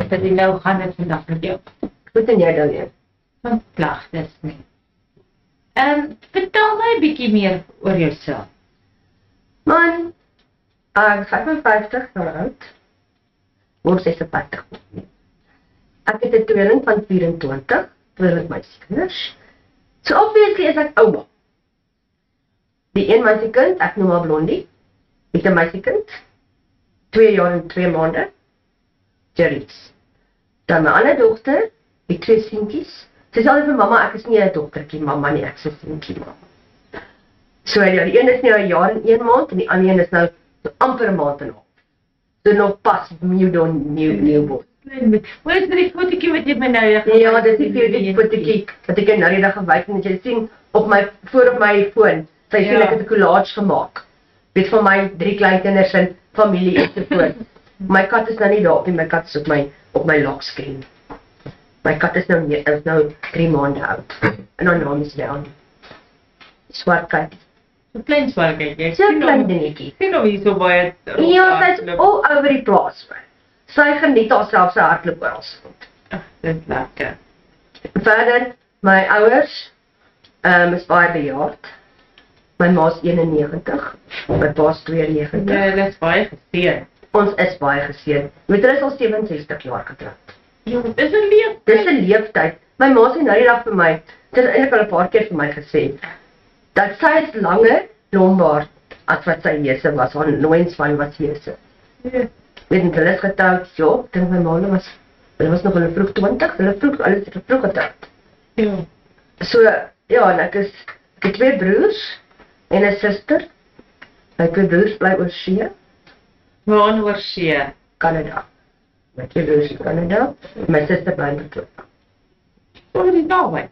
Dat die nou gaan het vandag met jou. Goed en jy dan weer? Van klagtes nie. Vertel my 'n bietjie meer oor jouself. Man, ek is 55 jaar oud. Word 56. Ek het 'n tweeling van 24, tweeling meisiekinders. So obviously is ek ouma. Die een meisiekind, ek noem haar Blondie, het 'n meisiekind, 2 jaar en 2 maande, Jerry's. Dan my ander dogter, het 2 seentjies. Sy sê altyd vir mamma, ek is nie 'n dogtertjie mamma nie, ek is 'n seentjie mamma. So ja, die een is nou 'n jaar en 1 maand en die ander een is nou amper 'n maand en 'n half. So nog pas newborn. Waar is die fotootjie wat jy my nou Ja, dit is die fotootjie wat ek nou die dag gewys het en jy sien op my foon. Sy sien ek het 'n collage gemaak. Weet van my 3 kleinkinders en familie ensovoorts. My kat is nou nie daar nie, my kat is op my lock screen. My kat is nou 3 maande oud. En haar naam is Leon. Swart kat. So klein swartjie. So klein dingetjie. Sien hoe hy so baie Ja, sy is all over die plaas. Sy geniet haarself, sy hardloop oral. Dit is lekker. Verder, my ouers is baie bejaard. My ma is 91, my pa is 92. Ja, dit is baie geseën. Ons is baie geseën. Met hulle is al 67 jaar getroud. Ja, dit is 'n leeftyd. Dis 'n leeftyd. My ma sê nou die dag vir my, dit is eintlik al 'n paar keer vir my gesê, dat sy is langer blombaard as wat sy Jesse was, haar loinspan was Jesse. Ja. Met hulle is getroud, ja, dink my ma hulle was nog in vroeg 20, alles het vroeg getroud. Ja. So, ja, en ek het 2 broers en 'n suster. My 2 broers bly oor see, Waar oor see? Canada. My 2 broers in Canada, my suster bly in Pretoria. Oor die naby.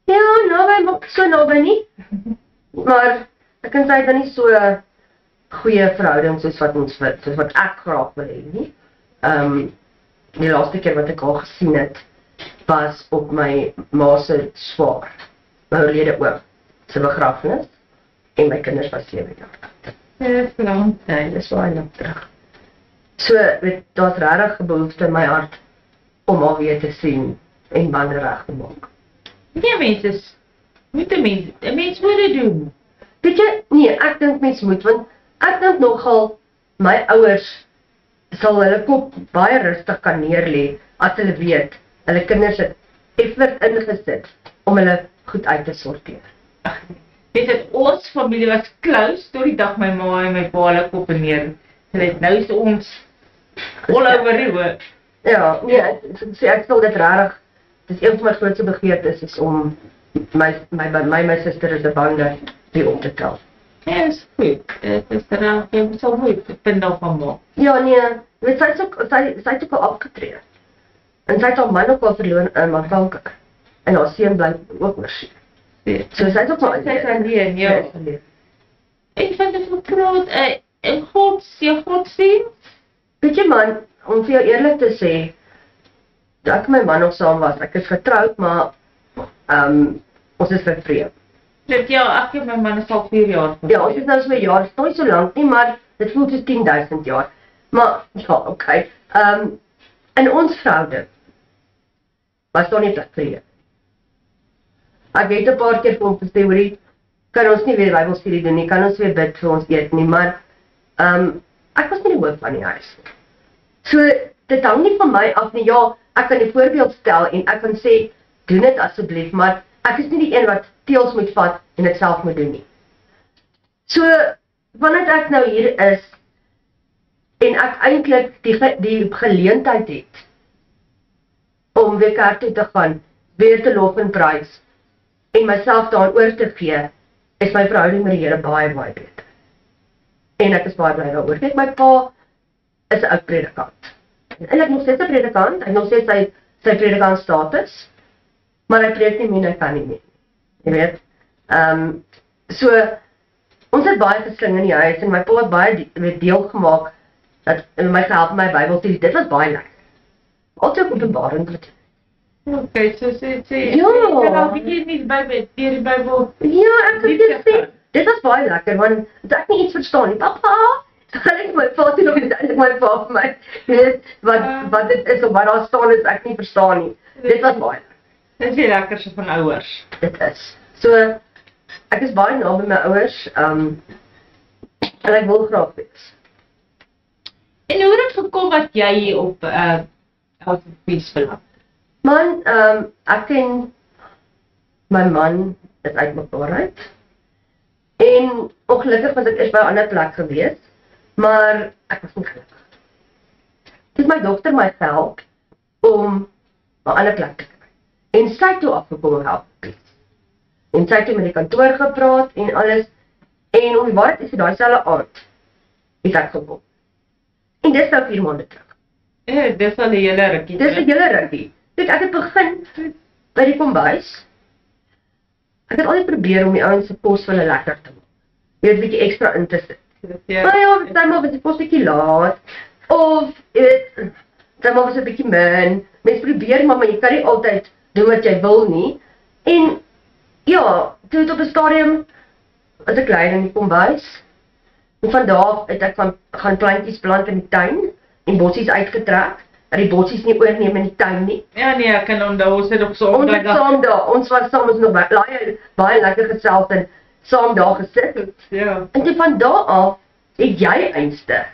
Ja, naby, maar so naby nie. Maar ek en sy het dan nie so 'n goeie verhouding soos wat ek graag wil hê nie. Die laaste keer wat ek haar gesien het, was op my ma se swaar, my oorlede oom se begrafnis en my kinders was 7 jaar oud. Dit is lang tyd. Dis baie lank terug. So, daar's regtig 'n behoefte in my hart om haar weer te sien en bande reg te maak. Nee, mense, mens moet dit doen. Weet jy, nee, ek dink mens moet, want ek dink nogal my ouers sal hulle kop baie rustig kan neerlê as hulle weet, hulle kinders het effort ingesit om hulle goed uit te sorteer. Weet jy, ons familie was close tot die dag my ma en my pa hulle kop neer. Hulle het nou is ons all over die world. Ja, nee, ek sal dit regtig, dis een van my grootste begeertes is om my suster is 'n bande weer op te tel. Ja, is goed. Dit is reg, jy moet so goed vind van maak. Ja, nee, weet sy het ook al afgetree. En sy het haar man ook al verloor aan kanker. En haar seun bly ook oor see. So sy het ook al alleen, ja. Ek vind dit gepraat, en godsdienst. Weet jy man, om vir jou eerlik te sê, dat ek en my man nog saam was, ek is getroud, maar ons is vervreemd. Ja, ek en my man is al 4 jaar. Ja, ons is nou so 'n jaar, is nooit so lank nie, maar dit voel soos 10.000 jaar. Maar, ja, okay. In ons verhouding was daar nie plek vir jou. Ek weet 'n paar keer vir hom gesê, hoorie, kan ons nie weer Bybelstudie doen nie, kan ons weer bid vir ons eet nie, maar ek was nie die hoof van die huis nie. So, dit hang nie van my af nie. Ja, ek kan 'n voorbeeld stel en ek kan sê, doen dit asseblief, maar ek is nie die een wat teels moet vat en dit self moet doen nie. So, wanneer ek nou hier is en ek eintlik die geleentheid het om weer kerk toe te gaan, weer te lof en prys en myself daaraan oor te gee, is my verhouding met die Here baie beter. En ek is baie bly daaroor. Weet my pa is 'n oud predikant. En ek nog steeds 'n predikant, hy nog steeds sy predikant status, maar hy preek nie meer, hy kan nie meer. Jy weet. So ons het baie gesing in die huis en my pa het baie deel gemaak dat my gehelp met my Bybelstudie. Dit was baie lekker. Altyd Openbaring tot. Okay, so sê ja. Ek kan al bietjie nie by die Bybel. Ja, ek het gesê dit was baie lekker want ek nie iets verstaan nie. Papa, Ek my pa toe nog eintlik my pa vir my. Jy weet wat dit is of wat daar staan is ek nie verstaan nie. Dit was baie. Dit is die lekkerste van ouers. Dit is. So ek is baie naby my ouers. En ek wil graag wees. En hoe het dit gekom dat jy hier op House of Peace beland? Man, ek en my man is uit mekaar uit. En ongelukkig was ek eers by 'n ander plek gewees, maar ek was nie gelukkig. Dis my dogter my gehelp om 'n ander plek te kry. En sy het toe afgekom om help. En sy het toe met die kantoor gepraat en alles. En om die waarheid is, daai selfde aand het ek gekom. En dis nou 4 maande terug. Dis al die hele rukkie. Dis 'n hele rukkie. Kyk, ek het begin by die kombuis. Ek het altyd probeer om die ouens se kos vir hulle lekker te maak. Jy weet, 'n bietjie ekstra in te sit. Maar ja, partymal was die kos bietjie laat. Of, jy weet, partymal was dit bietjie min. Mens probeer maar jy kan nie altyd doen wat jy wil nie. En ja, toe het op 'n stadium was ek klein in die kombuis. En van daar af het ek gaan plantjies plant in die tuin en bossies uitgetrek. Dat die bossies nie oorneem in die tuin nie. Ja nee, ek kan onthou ons het op so 'n Ons het saam daar, ons was saam ons nog baie lekker gesels en saam daar gesit. Ja. En toe van daar af het jy einste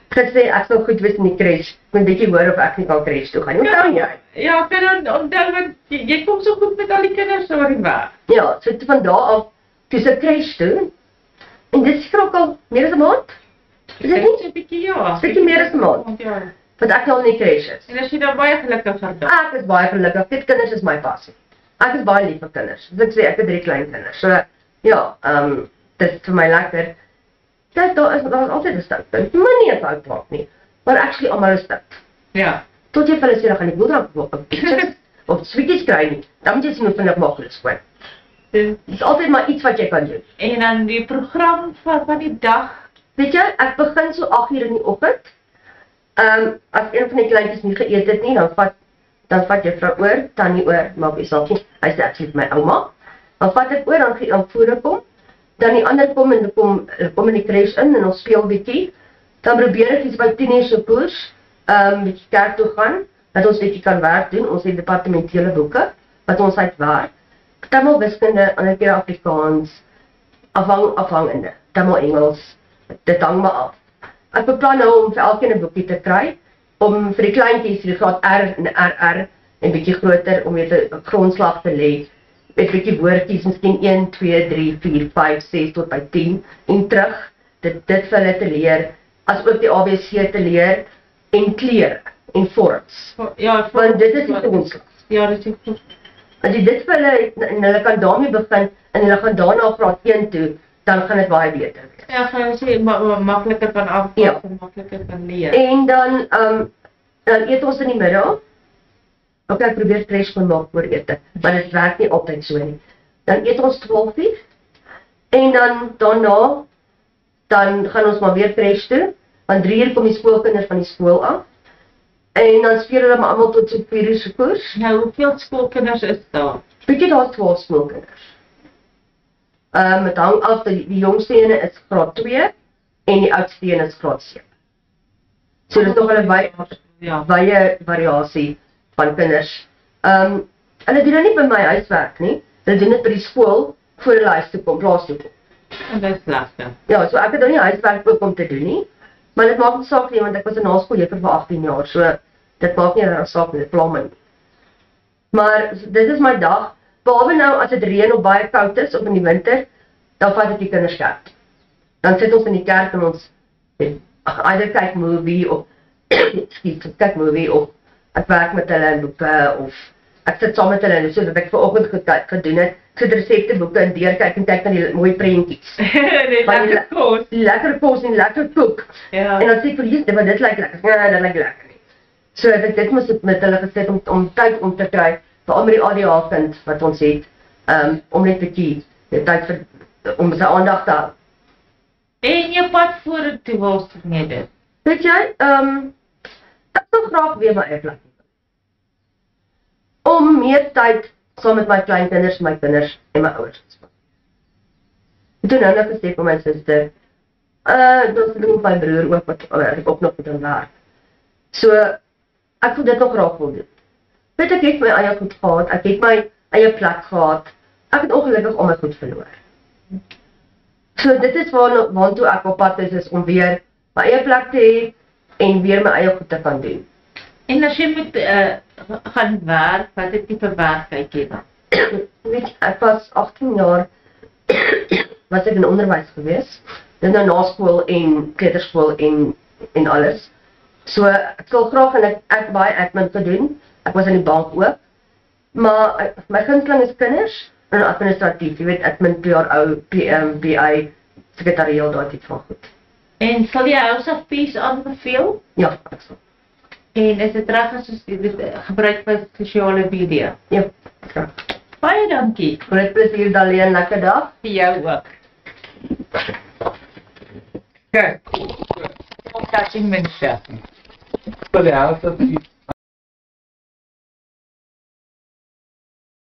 gesê ek sou goed wees in die crash. Ek moet 'n bietjie hoor of ek nie kan crash toe gaan nie. Onthou jy? Ja, ek kan onthou want jy kom so goed met al die kinders oor die weg. Ja, so toe van daar af toe se crash toe. En dit is al meer as 'n maand. Is dit nie? 'n bietjie ja. Bietjie meer as 'n maand. Ja. Want ek al in die crash is. En as jy dan baie gelukkig gaan doen. Ek is baie gelukkig. Dit kinders is my passie. Ek is baie lief vir kinders. Soos ek sê, ek het 3 klein kinders. So ja, dit is vir my lekker. Kyk, daar is altyd 'n stout punt. Jy moet nie 'n fout maak nie. Maar actually almal is stout. Ja. Tot jy vir hulle sê dan gaan ek boodskap op pictures of sweeties kry nie. Dan moet jy sien hoe vinnig maak hulle skoon. Dit is altyd maar iets wat jy kan doen. En dan die program van die dag. Weet jy, ek begin so 8:00 in die oggend. As een van die kleintjies nie geëet het nie, dan vat juffrou oor, tannie oor, maak nie saak nie. Hy sê actually my ouma. Dan vat ek oor, dan gee aan voere kom. Dan die ander kom en kom in die crash in en ons speel bietjie. Dan probeer ek iets by 10:00 se koers, bietjie kerk toe gaan, dat ons bietjie kan werk doen. Ons het departementele boeke wat ons uitwerk. Partymal wiskunde, ander keer Afrikaans, afhangende. Partymal Engels. Dit hang maar af. Ek beplan nou om vir elkeen 'n boekie te kry, om vir die kleintjies die graad R en RR en bietjie groter om weer 'n grondslag te lê. Met bietjie woordjies, miskien 1, 2, 3, 4, 5, 6 tot by 10 en terug. Dit vir hulle te leer, as ook die ABC te leer en kleure en vorms. Ja, want dit is die grondslag. Ja, dit is goed. As jy dit vir hulle en hulle kan daarmee begin en hulle gaan daarna graad 1 toe, dan gaan dit baie beter wees. Ja, gaan sê makliker kan afpas Ja. en makliker kan leer. En dan eet ons in die middag. Ok, ek probeer crash van maak voor ete, maar dit werk nie altyd so nie. Dan eet ons 12:00 en dan daarna dan gaan ons maar weer crash toe, want 3:00 kom die skoolkinders van die skool af. En dan speel hulle maar almal tot so 4:00 se koers. Nou, hoeveel skoolkinders is daar? Weet jy, daar's 12 skoolkinders. Het hang af, die jongste ene is graad 2 en die oudste ene is graad 7. So dit is nog 'n baie variasie van kinders. Hulle doen nou nie by my huiswerk nie. Hulle doen dit by die skool voor hulle huis toe kom, plaas toe kom. En dit is lastig. Ja, so ek het nou nie huiswerk ook om te doen nie. Maar dit maak nie saak nie, want ek was 'n naskooljuffrou vir 18 jaar, so dit maak nie 'n saak nie, dit pla my nie. Maar dit is my dag. Behalwe nou as dit reën of baie koud is of in die winter, dan vat ek die kinders kerk. Dan sit ons in die kerk en ons either kyk movie of kyk movie of ek werk met hulle in boeke of ek sit saam met hulle en so dat ek vanoggend gedoen het. Ek sit resepteboeke en deurkyk en kyk na die mooi prentjies. Dit lekker kos. Lekker kos en lekker kook. Ja. En dan sê ek vir hulle, maar dit lyk lekker. Ja, dit lyk lekker nie. So dit moes ek met hulle gesit om tyd om te kry vir die ADHD kind wat ons het, om net 'n bietjie tyd vir om sy aandag te hou. En jou pad vorentoe was nie dit. Weet jy, ek sou graag weer my eie plek hê. Om meer tyd saam met my kleinkinders, my kinders en my ouers te spandeer. Ek het nou gesê vir my suster, Dat is met my broer ook, wat ek ook nog met hom werk. So, ek wil dit nog graag wil doen. Weet ek het my eie goed gehad, ek het my eie plek gehad, ek het ongelukkig al my goed verloor. So dit is waartoe ek op pad is om weer my eie plek te hê, en weer my eie goed te kan doen. En as jy moet gaan werk, wat het tipe werk kyk jy dan? Weet jy, ek was 18 jaar, was ek in onderwys gewees, dit nou na skool en kleuterskool en alles. So ek sal graag en ek baie admin gedoen, ek was in die bank ook, maar my gunsteling is kinders en administratief, jy weet admin, PRO, PM, BI, sekretarieel, daai tipe van goed. En sal jy House of Peace aanbeveel? Ja, ek sal. En is dit reg as dit gebruik vir sosiale media? Ja, graag. Baie dankie. Groot plesier, Daleen, lekker dag. Vir jou ook. Kijk, catching mensen. Voor de helft dat